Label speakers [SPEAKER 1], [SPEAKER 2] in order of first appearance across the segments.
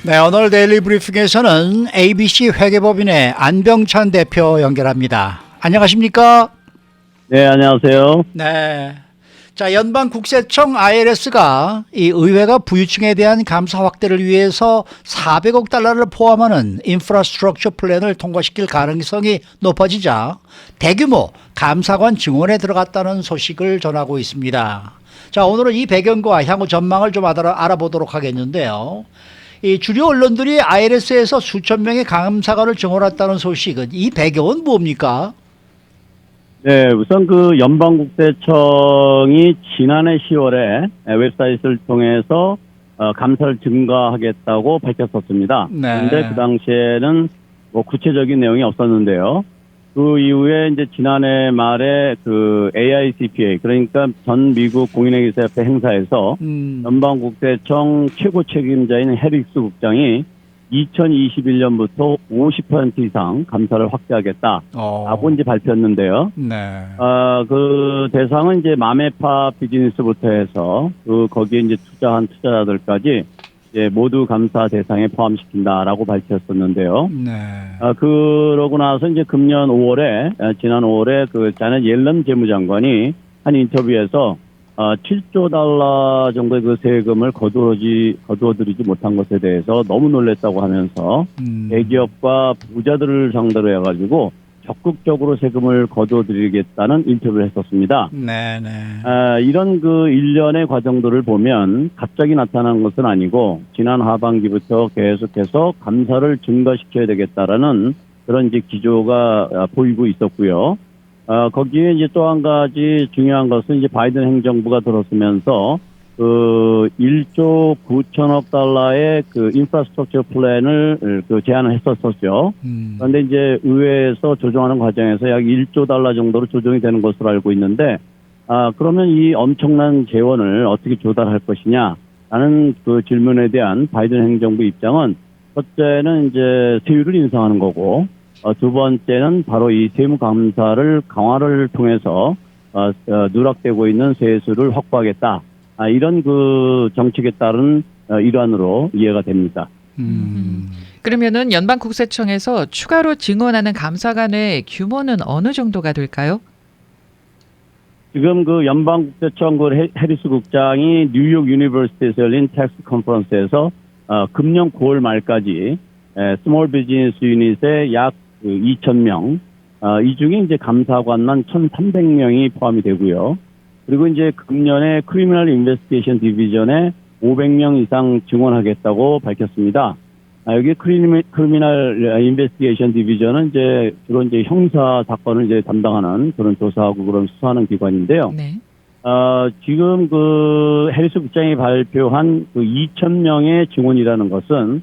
[SPEAKER 1] 네, 오늘 데일리 브리핑에서는 ABC 회계법인의 안병찬 대표 연결합니다. 안녕하십니까?
[SPEAKER 2] 네, 안녕하세요.
[SPEAKER 1] 네. 자, 연방국세청 IRS가 이 의회가 부유층에 대한 감사 확대를 위해서 400억 달러를 포함하는 인프라스트럭처 플랜을 통과시킬 가능성이 높아지자 대규모 감사관 증원에 들어갔다는 소식을 전하고 있습니다. 자, 오늘은 이 배경과 향후 전망을 좀 알아보도록 하겠는데요. 이 주류 언론들이 IRS에서 수천 명의 감사관을 증원했다는 소식은 이 배경은 뭡니까?
[SPEAKER 2] 네, 우선 그 연방국세청이 지난해 10월에 웹사이트를 통해서 감사를 증가하겠다고 밝혔었습니다.
[SPEAKER 1] 네.
[SPEAKER 2] 그런데 그 당시에는 뭐 구체적인 내용이 없었는데요. 그 이후에 이제 지난해 말에 그 AICPA, 그러니까 전 미국 공인회계사협회 행사에서 연방국세청 최고 책임자인 해릭스 국장이 2021년부터 50% 이상 감사를 확대하겠다라고 이제 발표했는데요.
[SPEAKER 1] 네.
[SPEAKER 2] 그 대상은 이제 마메파 비즈니스부터 해서 거기에 이제 투자한 투자자들까지 이제 모두 감사 대상에 포함시킨다라고 밝혔었는데요.
[SPEAKER 1] 네.
[SPEAKER 2] 그러고 나서 이제 금년 5월에 지난 5월에 그 자넷 옐런 재무장관이 한 인터뷰에서 7조 달러 정도의 그 세금을 거두어들이지 못한 것에 대해서 너무 놀랐다고 하면서 대기업과 부자들을 상대로 해가지고 적극적으로 세금을 거두어들이겠다는 인터뷰를 했었습니다.
[SPEAKER 1] 네네.
[SPEAKER 2] 이런 그 일련의 과정들을 보면 갑자기 나타난 것은 아니고 지난 하반기부터 계속해서 감사를 증가시켜야 되겠다라는 그런 이제 기조가 보이고 있었고요. 거기에 이제 또 한 가지 중요한 것은 이제 바이든 행정부가 들어서면서 그 1조 9천억 달러의 그 인프라스트럭처 플랜을 그 제안을 했었었죠. 그런데 이제 의회에서 조정하는 과정에서 약 1조 달러 정도로 조정이 되는 것으로 알고 있는데, 그러면 이 엄청난 재원을 어떻게 조달할 것이냐라는 그 질문에 대한 바이든 행정부 입장은 첫째는 이제 세율을 인상하는 거고, 두 번째는 바로 이 세무감사를 강화를 통해서 누락되고 있는 세수를 확보하겠다. 이런 그 정책에 따른 일환으로 이해가 됩니다.
[SPEAKER 3] 그러면은 연방국세청에서 추가로 증원하는 감사관의 규모는 어느 정도가 될까요?
[SPEAKER 2] 지금 그 연방국세청 그 해리스 국장이 뉴욕 유니버시티에서 열린 텍스 컨퍼런스에서 금년 9월 말까지 스몰 비즈니스 유닛에 약 2,000명, 이 중에 이제 감사관만 1,300명이 포함이 되고요. 그리고 이제 금년에 크리미널 인베스티게이션 디비전에 500명 이상 증원하겠다고 밝혔습니다. 여기 크리미널 인베스티게이션 디비전은 이제 주로 이제 형사 사건을 이제 담당하는 그런 조사하고 그런 수사하는 기관인데요.
[SPEAKER 3] 네.
[SPEAKER 2] 지금 그 해리스 국장이 발표한 그 2,000명의 증원이라는 것은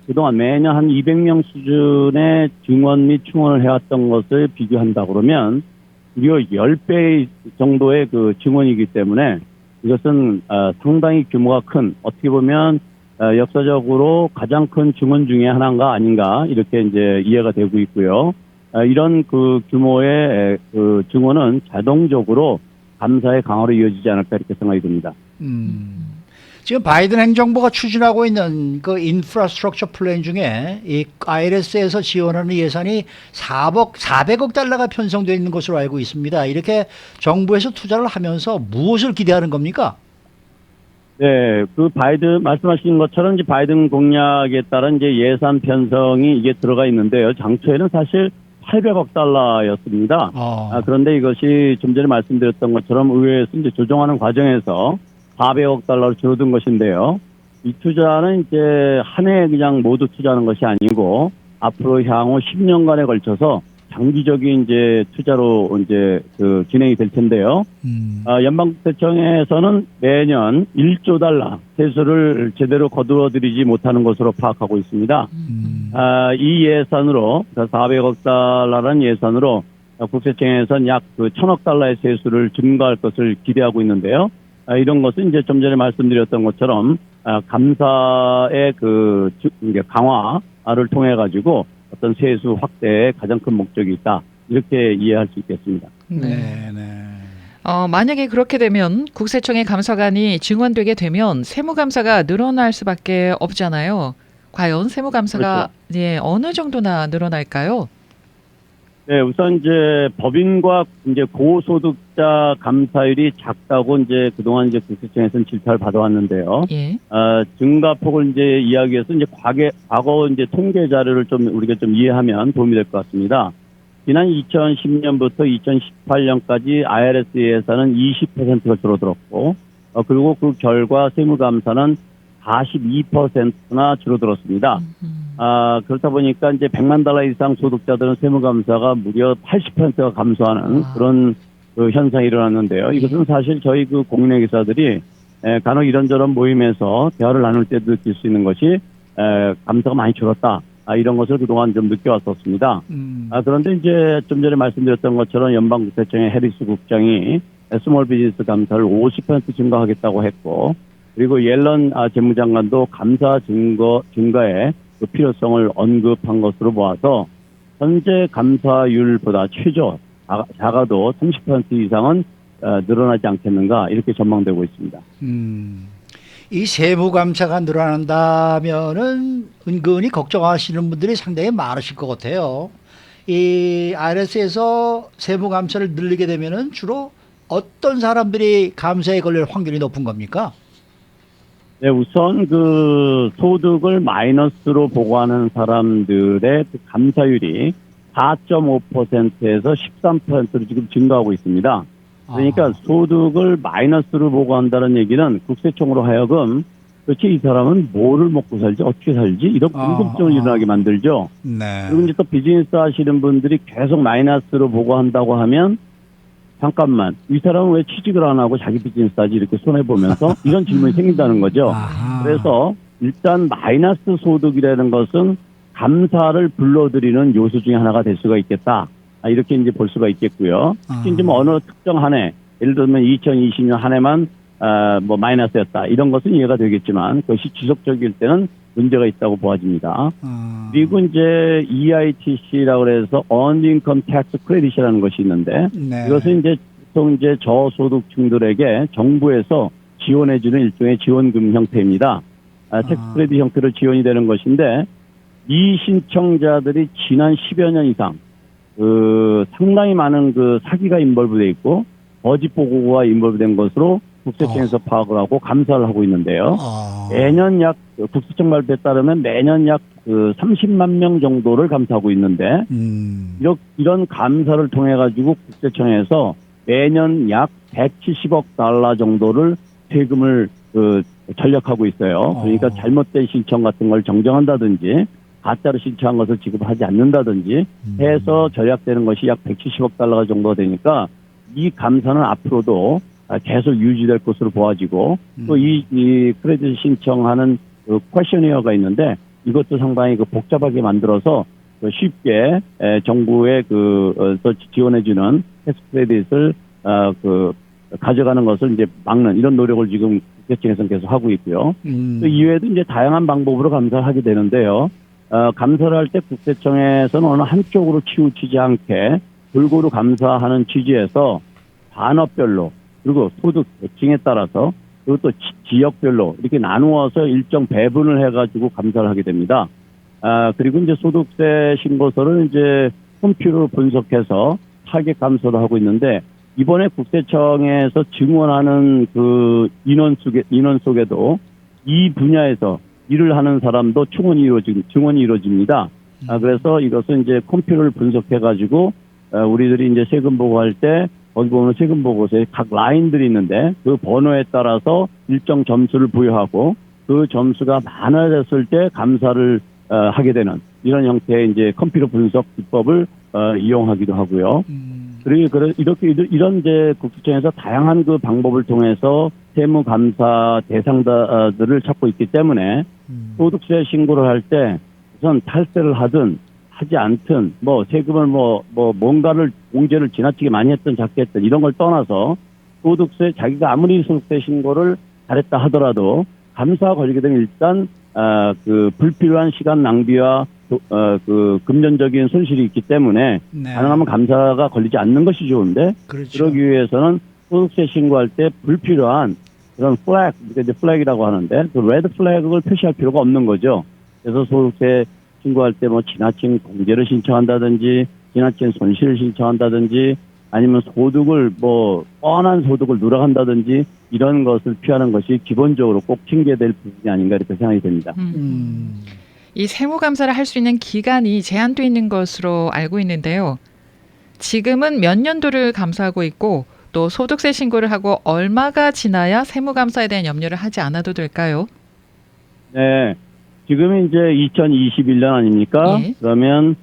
[SPEAKER 2] 그동안 매년 한 200명 수준의 증원 및 충원을 해왔던 것을 비교한다 그러면 무려 10배 정도의 그 증원이기 때문에 이것은 상당히 규모가 큰, 어떻게 보면 역사적으로 가장 큰 증원 중에 하나인가 아닌가 이렇게 이제 이해가 되고 있고요. 이런 그 규모의 그 증원은 자동적으로 감사의 강화로 이어지지 않을까 이렇게 생각이 듭니다.
[SPEAKER 1] 지금 바이든 행정부가 추진하고 있는 그 인프라스트럭처 플랜 중에 이 IRS에서 지원하는 예산이 400억 달러가 편성되어 있는 것으로 알고 있습니다. 이렇게 정부에서 투자를 하면서 무엇을 기대하는 겁니까?
[SPEAKER 2] 네, 그 말씀하신 것처럼 이제 바이든 공약에 따른 이제 예산 편성이 이게 들어가 있는데요. 장초에는 사실 800억 달러였습니다. 그런데 이것이 좀 전에 말씀드렸던 것처럼 의회에서 이제 조정하는 과정에서 400억 달러로 줄어든 것인데요. 이 투자는 이제 한 해에 그냥 모두 투자하는 것이 아니고 앞으로 향후 10년간에 걸쳐서 장기적인 이제 투자로 이제 그 진행이 될 텐데요. 연방국세청에서는 매년 1조 달러 세수를 제대로 거두어들이지 못하는 것으로 파악하고 있습니다. 이 예산으로 400억 달러라는 예산으로 국세청에서는 약 그 1,000억 달러의 세수를 증가할 것을 기대하고 있는데요. 이런 것은 이제 좀 전에 말씀드렸던 것처럼 감사의 그 강화를 통해 가지고 어떤 세수 확대에 가장 큰 목적이 있다 이렇게 이해할 수 있겠습니다.
[SPEAKER 1] 네.
[SPEAKER 3] 만약에 그렇게 되면 국세청의 감사관이 증원되게 되면 세무감사가 늘어날 수밖에 없잖아요. 과연 세무감사가 예, 어느 정도나 늘어날까요?
[SPEAKER 2] 네, 우선 이제 법인과 이제 고소득자 감사율이 작다고 이제 그동안 이제 국세청에서는 질타를 받아왔는데요.
[SPEAKER 3] 예.
[SPEAKER 2] 증가폭을 이제 이야기해서 이제 과거 이제 통계 자료를 좀 우리가 좀 이해하면 도움이 될 것 같습니다. 지난 2010년부터 2018년까지 IRS 예산은 20%가 줄어들었고, 그리고 그 결과 세무감사는 42%나 줄어들었습니다. 그렇다 보니까 이제 100만 달러 이상 소득자들은 세무감사가 무려 80%가 감소하는 그런 그 현상이 일어났는데요. 이것은 사실 저희 그 공인회 기사들이 간혹 이런저런 모임에서 대화를 나눌 때도 느낄 수 있는 것이 감사가 많이 줄었다. 이런 것을 그동안 좀 느껴왔었습니다. 그런데 이제 좀 전에 말씀드렸던 것처럼 연방국세청의 해리스 국장이 스몰 비즈니스 감사를 50% 증가하겠다고 했고, 그리고 옐런 재무장관도 감사 증가의 그 필요성을 언급한 것으로 보아서 현재 감사율보다 최저 작아도 30% 이상은 늘어나지 않겠는가 이렇게 전망되고 있습니다.
[SPEAKER 1] 이 세무감사가 늘어난다면은 은근히 걱정하시는 분들이 상당히 많으실 것 같아요. 이 IRS에서 세무감사를 늘리게 되면은 주로 어떤 사람들이 감사에 걸릴 확률이 높은 겁니까?
[SPEAKER 2] 네, 우선 그 소득을 마이너스로 보고하는 사람들의 그 감사율이 4.5%에서 13%로 지금 증가하고 있습니다. 그러니까 소득을 마이너스로 보고한다는 얘기는 국세청으로 하여금 도대체 이 사람은 뭐를 먹고 살지 어떻게 살지 이런 궁금증을 일어나게 만들죠.
[SPEAKER 1] 네.
[SPEAKER 2] 그리고 이제 또 비즈니스 하시는 분들이 계속 마이너스로 보고한다고 하면 잠깐만 이 사람은 왜 취직을 안 하고 자기 비즈니스 하지 이렇게 손해보면서 이런 질문이 생긴다는 거죠. 그래서 일단 마이너스 소득이라는 것은 감사를 불러들이는 요소 중에 하나가 될 수가 있겠다. 이렇게 이제 볼 수가 있겠고요. 특히 이제 뭐 어느 특정 한 해, 예를 들면 2020년 한 해만 뭐 마이너스였다. 이런 것은 이해가 되겠지만 그것이 지속적일 때는 문제가 있다고 보아집니다. 그리고 이제 EITC라고 해서 Earned Income Tax Credit이라는 것이 있는데
[SPEAKER 1] 네.
[SPEAKER 2] 이것은 이제 보통 이제 저소득층들에게 정부에서 지원해주는 일종의 지원금 형태입니다. 텍스 크레딧 형태로 지원이 되는 것인데 이 신청자들이 지난 10여 년 이상 상당히 많은 그 사기가 인벌브돼 있고 거짓 보고가 인벌브된 것으로 국세청에서 파악을 하고 감사를 하고 있는데요. 매년 약 국세청 발표에 따르면 매년 약 30만 명 정도를 감사하고 있는데 이런 감사를 통해 가지고 국세청에서 매년 약 170억 달러 정도를 세금을 전력하고 있어요. 그러니까 잘못된 신청 같은 걸 정정한다든지 가짜로 신청한 것을 지급하지 않는다든지 해서 절약되는 것이 약 170억 달러 정도가 되니까 이 감사는 앞으로도 계속 유지될 것으로 보아지고 또 이 크레딧 신청하는 그 퀘셔니어가 있는데 이것도 상당히 복잡하게 만들어서 쉽게 정부에 지원해주는 텍스 크레딧을 가져가는 것을 이제 막는 이런 노력을 지금 국세청에서는 계속 하고 있고요. 또 이외에도 이제 다양한 방법으로 감사를 하게 되는데요. 감사를 할 때 국세청에서는 어느 한쪽으로 치우치지 않게 골고루 감사하는 취지에서 산업별로 그리고 소득 계층에 따라서 그리고 또 지역별로 이렇게 나누어서 일정 배분을 해가지고 감사를 하게 됩니다. 그리고 이제 소득세 신고서를 이제 컴퓨터로 분석해서 타겟 감사도 하고 있는데 이번에 국세청에서 증원하는 그 인원 속에도 이 분야에서 일을 하는 사람도 증원이 이루어집니다. 그래서 이것은 이제 컴퓨터를 분석해가지고 우리들이 이제 세금 보고할 때 거기 보면 세금 보고서에 각 라인들이 있는데 그 번호에 따라서 일정 점수를 부여하고 그 점수가 많아졌을 때 감사를 하게 되는 이런 형태의 이제 컴퓨터 분석 기법을 이용하기도 하고요. 그리고 이런 이제 국세청에서 다양한 그 방법을 통해서 세무 감사 대상자들을 찾고 있기 때문에 소득세 신고를 할 때 우선 탈세를 하든 하지 않든 뭐 세금을 뭔가를 공제를 지나치게 많이 했든 작게 했든 이런 걸 떠나서 소득세 자기가 아무리 소득세 신고를 잘했다 하더라도 감사가 걸리게 되면 일단 그 불필요한 시간 낭비와 그 금전적인 손실이 있기 때문에
[SPEAKER 1] 네.
[SPEAKER 2] 가능하면 감사가 걸리지 않는 것이 좋은데
[SPEAKER 1] 그렇죠.
[SPEAKER 2] 그러기 위해서는 소득세 신고할 때 불필요한 그런 플래그, 이제 플래그라고 하는데 그 레드 플래그를 표시할 필요가 없는 거죠. 그래서 소득세 신고할 때 뭐 지나친 공제를 신청한다든지 지나친 손실을 신청한다든지 아니면 소득을 뭐 뻔한 소득을 누락한다든지 이런 것을 피하는 것이 기본적으로 꼭 챙겨야 될 부분이 아닌가 이렇게 생각이 됩니다.
[SPEAKER 3] 이 세무감사를 할 수 있는 기간이 제한돼 있는 것으로 알고 있는데요. 지금은 몇 년도를 감사하고 있고 또 소득세 신고를 하고 얼마가 지나야 세무감사에 대한 염려를 하지 않아도 될까요?
[SPEAKER 2] 네. 지금이 이제 2021년 아닙니까?
[SPEAKER 3] 예.
[SPEAKER 2] 그러면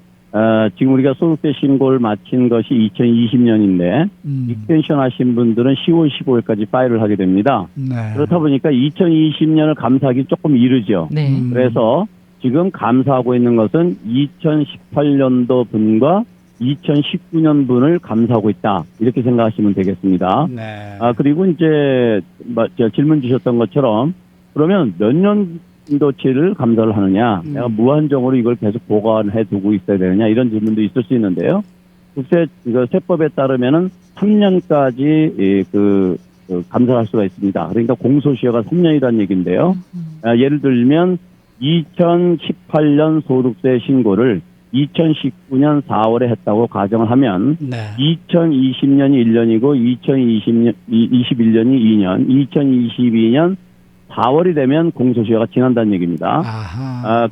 [SPEAKER 2] 지금 우리가 소득세 신고를 마친 것이 2020년인데 익스텐션 하신 분들은 10월 15일까지 파일을 하게 됩니다.
[SPEAKER 1] 네.
[SPEAKER 2] 그렇다 보니까 2020년을 감사하기 조금 이르죠.
[SPEAKER 3] 네.
[SPEAKER 2] 그래서 지금 감사하고 있는 것은 2018년도 분과 2019년 분을 감사하고 있다. 이렇게 생각하시면 되겠습니다.
[SPEAKER 1] 네.
[SPEAKER 2] 그리고 이제 제가 질문 주셨던 것처럼 그러면 몇 년도치를 감사를 하느냐? 내가 무한정으로 이걸 계속 보관해 두고 있어야 되느냐? 이런 질문도 있을 수 있는데요. 세법에 따르면은 3년까지 그 감사할 수가 있습니다. 그러니까 공소시효가 3년이라는 얘기인데요. 예를 들면 2018년 소득세 신고를 2019년 4월에 했다고 가정을 하면
[SPEAKER 1] 네.
[SPEAKER 2] 2020년이 1년이고 2021년이 2년, 2022년 4월이 되면 공소시효가 지난다는 얘기입니다.
[SPEAKER 1] 아하.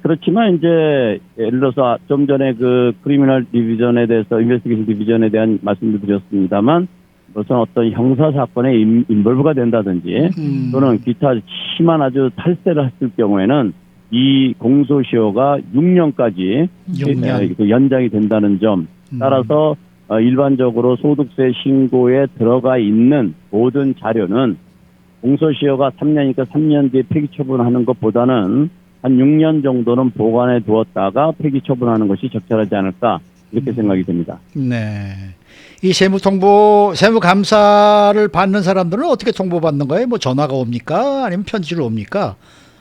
[SPEAKER 2] 그렇지만 이제 예를 들어서 좀 전에 그 크리미널 디비전에 대해서 인베스티게이션 디비전에 대한 말씀도 드렸습니다만 무슨 어떤 형사 사건에 인볼브가 된다든지 또는 기타 심한 아주 탈세를 했을 경우에는 이 공소시효가 6년까지
[SPEAKER 1] 6년.
[SPEAKER 2] 연장이 된다는 점. 따라서 일반적으로 소득세 신고에 들어가 있는 모든 자료는 공소시효가 3년이니까 3년 뒤에 폐기 처분하는 것보다는 한 6년 정도는 보관해 두었다가 폐기 처분하는 것이 적절하지 않을까 이렇게 생각이 됩니다.
[SPEAKER 1] 네. 이 세무감사를 받는 사람들은 어떻게 통보받는 거예요? 뭐 전화가 옵니까? 아니면 편지로 옵니까?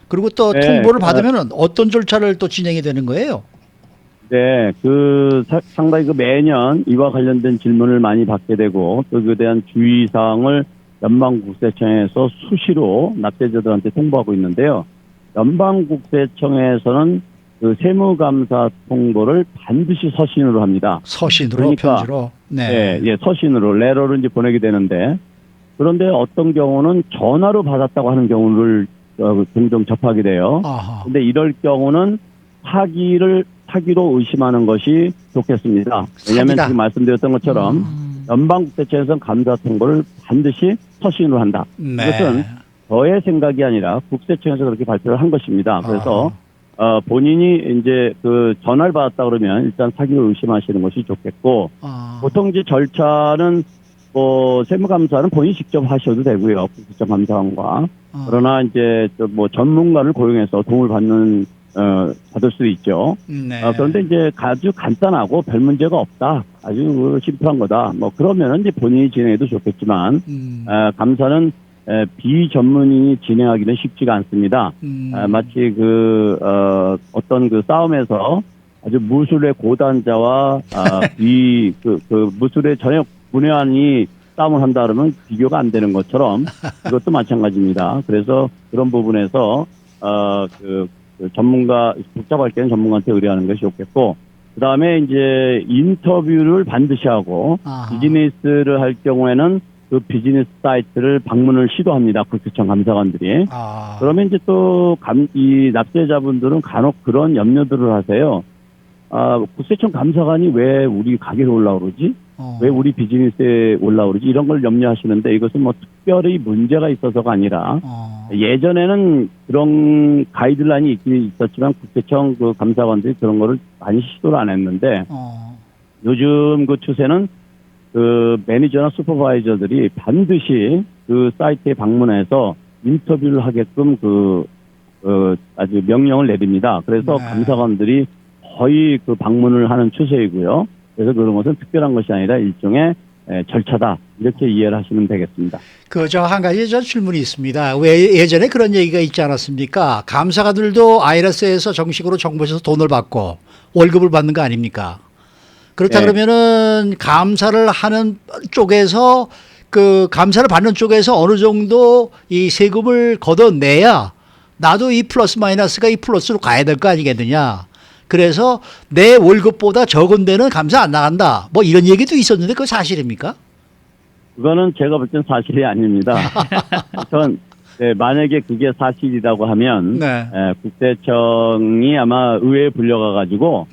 [SPEAKER 1] 그리고 또
[SPEAKER 2] 네,
[SPEAKER 1] 통보를 받으면 어떤 절차를 또 진행이 되는 거예요?
[SPEAKER 2] 네, 상당히 매년 이와 관련된 질문을 많이 받게 되고 또 그에 대한 주의사항을 연방국세청에서 수시로 납세자들한테 통보하고 있는데요. 연방국세청에서는 그 세무감사 통보를 반드시 서신으로 합니다.
[SPEAKER 1] 서신으로,
[SPEAKER 2] 그러니까,
[SPEAKER 1] 편지로. 네.
[SPEAKER 2] 예, 서신으로 레러를 이제 보내게 되는데 그런데 어떤 경우는 전화로 받았다고 하는 경우를 종종 접하게 돼요.
[SPEAKER 1] 아하.
[SPEAKER 2] 근데 이럴 경우는 사기로 의심하는 것이 좋겠습니다. 왜냐하면
[SPEAKER 1] 사기다.
[SPEAKER 2] 지금 말씀드렸던 것처럼 연방국세청에서는 감사 통보를 반드시 서신으로 한다.
[SPEAKER 1] 네.
[SPEAKER 2] 이것은 저의 생각이 아니라 국세청에서 그렇게 발표를 한 것입니다. 그래서 본인이 이제 그 전화를 받았다 그러면 일단 사기로 의심하시는 것이 좋겠고 보통 이제 절차는 세무감사는 본인이 직접 하셔도 되고요. 국세청 감사관과. 그러나 이제 뭐 전문가를 고용해서 도움을 받을 수 있죠.
[SPEAKER 1] 네.
[SPEAKER 2] 그런데 이제 아주 간단하고 별 문제가 없다. 아주 심플한 거다. 뭐 그러면은 이제 본인이 진행해도 좋겠지만, 감사는 비전문인이 진행하기는 쉽지가 않습니다. 마치 어떤 싸움에서 아주 무술의 고단자와 무술의 전역 문외한이 싸움을 한다 그러면 비교가 안 되는 것처럼 이것도 마찬가지입니다. 그래서 그런 부분에서 전문가 복잡할 때는 전문가한테 의뢰하는 것이 좋겠고 그다음에 이제 인터뷰를 반드시 하고 비즈니스를 할 경우에는 그 비즈니스 사이트를 방문을 시도합니다. 국세청 감사관들이. 그러면 이제 또 이 납세자분들은 간혹 그런 염려들을 하세요. 국세청 감사관이 왜 우리 가게에 올라오르지? 왜 우리 비즈니스에 올라오르지? 이런 걸 염려하시는데 이것은 뭐 특별히 문제가 있어서가 아니라 예전에는 그런 가이드라인이 있긴 있었지만 국세청 그 감사관들이 그런 거를 많이 시도를 안 했는데 요즘 그 추세는 그 매니저나 슈퍼바이저들이 반드시 그 사이트에 방문해서 인터뷰를 하게끔 아주 명령을 내립니다. 그래서 감사관들이 거의 그 방문을 하는 추세이고요. 그래서 그런 것은 특별한 것이 아니라 일종의 절차다. 이렇게 이해를 하시면 되겠습니다.
[SPEAKER 1] 한 가지 질문이 있습니다. 왜 예전에 그런 얘기가 있지 않았습니까? 감사관들도 IRS에서 정식으로 정부에서 돈을 받고 월급을 받는 거 아닙니까? 그렇다 그러면은 감사를 하는 쪽에서 그 감사를 받는 쪽에서 어느 정도 이 세금을 걷어내야 나도 이 플러스 마이너스가 이 플러스로 가야 될 거 아니겠느냐. 그래서 내 월급보다 적은 데는 감사 안 나간다. 뭐 이런 얘기도 있었는데 그거 사실입니까?
[SPEAKER 2] 그거는 제가 볼 땐 사실이 아닙니다. 전 만약에 그게 사실이라고 하면
[SPEAKER 1] 네.
[SPEAKER 2] 국세청이 아마 의회에 불려가 가지고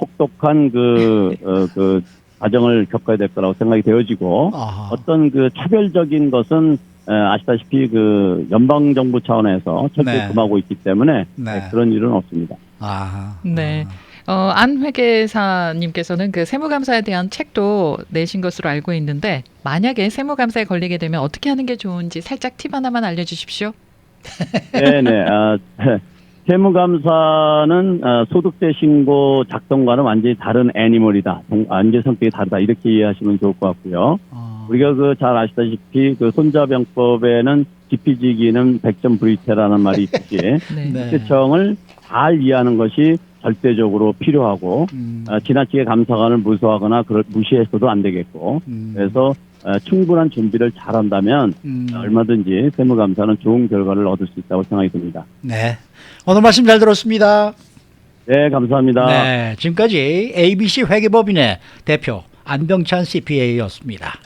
[SPEAKER 2] 혹독한 그 과정을 겪어야 될 거라고 생각이 되어지고
[SPEAKER 1] 아하.
[SPEAKER 2] 어떤 그 차별적인 것은 아시다시피 그 연방 정부 차원에서 철저히
[SPEAKER 1] 네.
[SPEAKER 2] 금하고 있기 때문에
[SPEAKER 1] 네.
[SPEAKER 2] 그런 일은 없습니다.
[SPEAKER 1] 아.
[SPEAKER 3] 네. 안 회계사님께서는 그 세무감사에 대한 책도 내신 것으로 알고 있는데 만약에 세무감사에 걸리게 되면 어떻게 하는 게 좋은지 살짝 팁 하나만 알려주십시오.
[SPEAKER 2] 네네. 세무감사는 소득세 신고 작성과는 완전히 다른 애니멀이다. 완전 성격이 다르다. 이렇게 이해하시면 좋을 것 같고요. 우리가 그 잘 아시다시피 그 손자병법에는 지피지기는 백전 불이태라는 말이 있듯이
[SPEAKER 3] 네.
[SPEAKER 1] 네.
[SPEAKER 2] 국세청을 잘 이해하는 것이 절대적으로 필요하고 지나치게 감사관을 무서워하거나 무시해서도 안 되겠고 그래서 충분한 준비를 잘한다면 얼마든지 세무감사는 좋은 결과를 얻을 수 있다고 생각이 듭니다.
[SPEAKER 1] 네. 오늘 말씀 잘 들었습니다.
[SPEAKER 2] 네, 감사합니다.
[SPEAKER 1] 네. 지금까지 ABC 회계법인의 대표 안병찬 CPA였습니다.